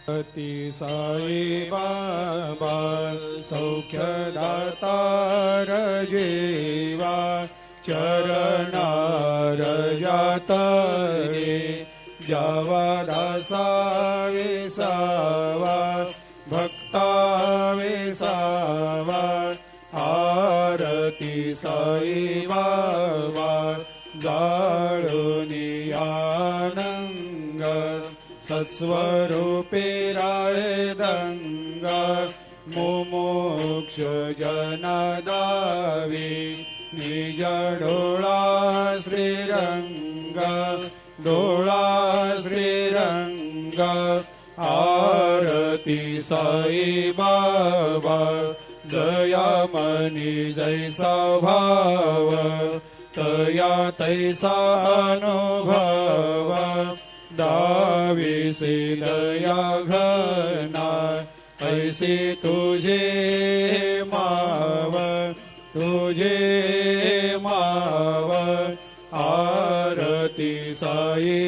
ती साई बाबा सौख्यदातार जीवा चरणार जातरे जावा दासा विसावा भक्ता विसावा आरती साई बाबा जाळुनी आनंग सत्स्वरूपे राय दंग मुमुक्ष जनदावी निज डोळा श्रीरंग डोळा श्रीरंग आरती साई बाबा जया मनी जैसा भाव तया तैसा अनुभव दाविसे दया घना ऐसे तुझे माव आरती साई।